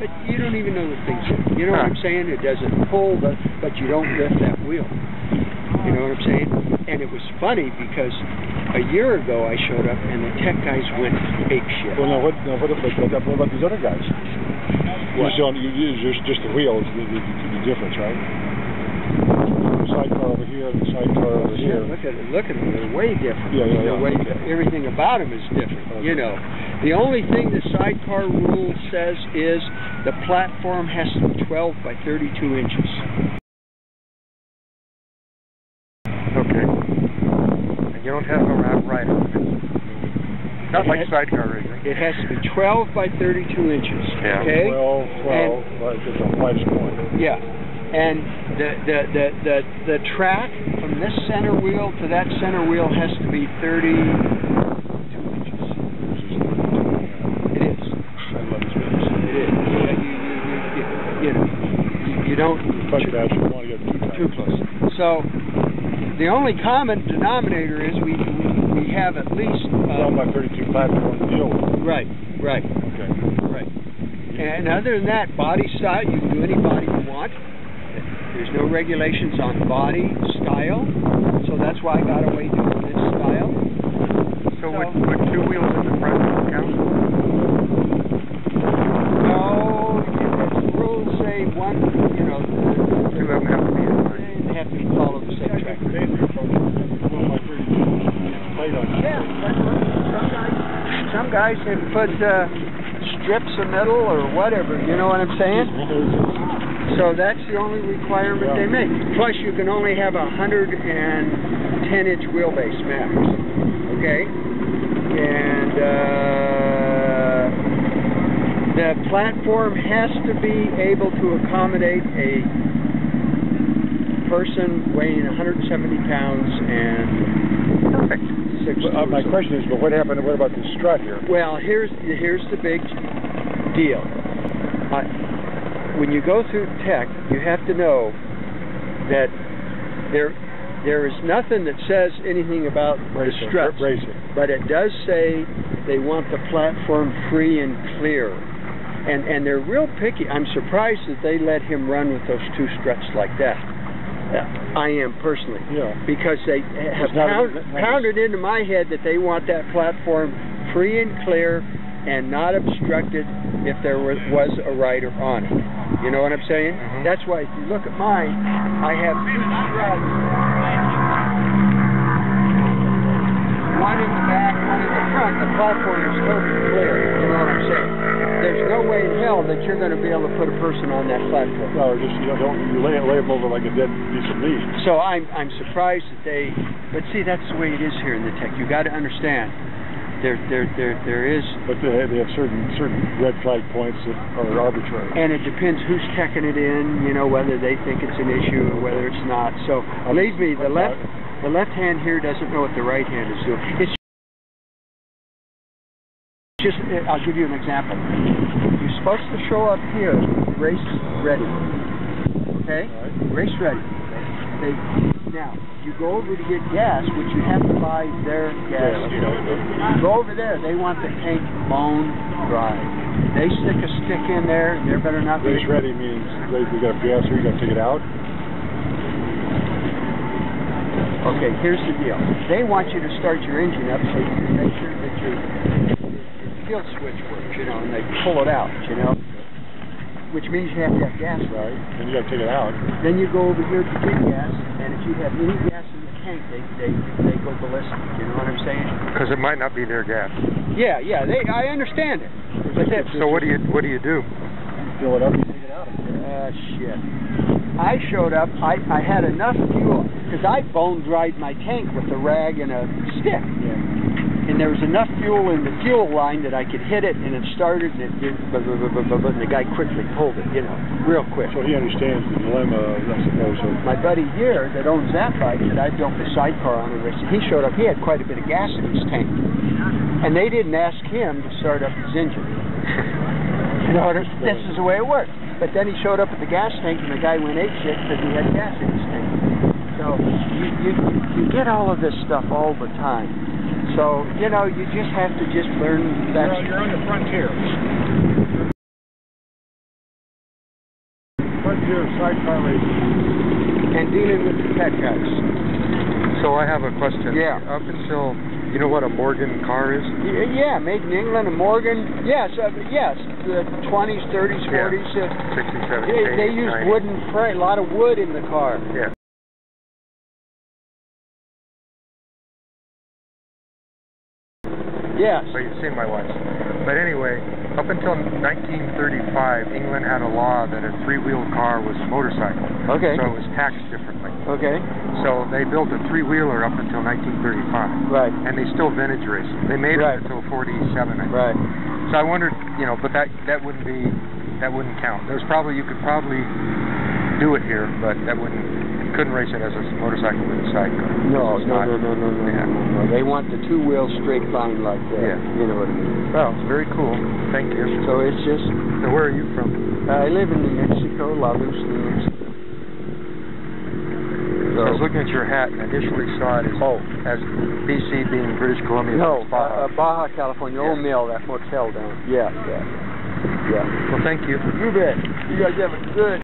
but you don't even know the thing's in. You know what I'm saying? It doesn't pull, but you don't lift that wheel. You know what I'm saying? And it was funny because a year ago I showed up and the tech guys went ape shit. Well, what about these other guys? What? Just the wheels, the difference, right? Sidecar over here and the sidecar over here. Look at them. They're way different. Yeah. Everything about them is different. Okay. You know, the only thing the sidecar rule says is the platform has to be 12 by 32 inches. Okay. And you don't have no right on it. Not like sidecar racing. It has to be 12 by 32 inches. Yeah. Okay. 12, but it's a flash point. Yeah. And the track from this center wheel to that center wheel has to be 32 inches. It is. I love this business. It is. You know, you don't. But you don't want to get too close. So the only common denominator is we have at least 12 by 32 platform to deal with. Right. Okay. Right. And other than that, body style, you can do any body you want. There's no regulations on body style, so that's why I got away doing this style. So would two wheels in the front count? No, the rules say one, you know, two of them have to be in line. They have to follow the same track. Yeah, some guys have put strips of metal or whatever, you know what I'm saying? So that's the only requirement they make. Plus, you can only have 110-inch wheelbase max. Okay? And the platform has to be able to accommodate a person weighing 170 pounds and perfect. My question is, but what about the strut here? Well, here's the big deal. When you go through tech, you have to know that there is nothing that says anything about the struts, but it does say they want the platform free and clear, and they're real picky. I'm surprised that they let him run with those two struts like that. I am personally, because they have pounded into my head that they want that platform free and clear and not obstructed if there was a rider on it. You know what I'm saying? Mm-hmm. That's why if you look at mine, I have two struts. One in the back, one in the front. The platform is totally clear. You know what I'm saying? There's no way in hell that you're going to be able to put a person on that platform. No, just you lay them over like a dead piece of meat. So I'm surprised that they. But see, that's the way it is here in the tech. You got to understand. There is. But they have certain red flag points that are arbitrary. And it depends who's teching it in. You know, whether they think it's an issue or whether it's not. So believe me, the left hand here doesn't know what the right hand is doing. It's just. I'll give you an example. You're supposed to show up here, race ready. Okay? Right. Race ready. Now, you go over to get gas, which you have to buy their gas. You go over there, they want the tank bone dry. They stick a stick in there, there better not be. Race ready means we got gas here, you got to take it out? Okay, here's the deal. They want you to start your engine up so you can make sure that your field switch works, you know, and they pull it out, you know. Which means you have to have gas. Right, and you got to take it out. Then you go over here to get gas, and if you have any gas in the tank, they go ballistic. You know what I'm saying? Because it might not be their gas. Yeah. I understand it. But so what do you do? Fill it up and take it out. Shit. I showed up. I had enough fuel because I bone dried my tank with a rag and a stick. Yeah. And there was enough fuel in the fuel line that I could hit it, and it started, and it did, and the guy quickly pulled it, you know, real quick. So he understands the dilemma, I suppose. My buddy here that owns that bike that I built the Sidecar on, he showed up, he had quite a bit of gas in his tank. And they didn't ask him to start up his engine. You know, this is the way it works. But then he showed up at the gas tank, and the guy went apeshit because he had gas in his tank. So you get all of this stuff all the time. So, you know, you just have to just learn that. Well, you're on the frontier. frontier sidecar racing. and dealing with the tech guys. So I have a question. Yeah. Up until, you know what a Morgan car is? Yeah, made in England, a Morgan. Yes, yes, the 20s, 30s, 40s. 60s, 70s, They 80s, used 90s. wooden frame, a lot of wood in the car. Yeah. Yes. But you've seen my wife's. But anyway, up until 1935, England had a law that a three-wheel car was a motorcycle. Okay. So it was taxed differently. Okay. So they built a three-wheeler up until 1935. Right. And they still vintage race them. They made Right. it until 47, I think. Right. So I wondered, you know, but that wouldn't count. You could probably do it here, but you couldn't race it as a motorcycle with a sidecar. No. Yeah. They want the two-wheel straight line like that. Yeah. You know what I mean? Well, it's very cool. Thank you. So it's just. So where are you from? I live in New Mexico, La Luz, New Mexico. So, I was looking at your hat and initially saw it as BC being British Columbia. no, Baja. Baja, California, Yeah. Old Mill, that hotel down. Yeah. Well, thank you. You bet. You guys have a good.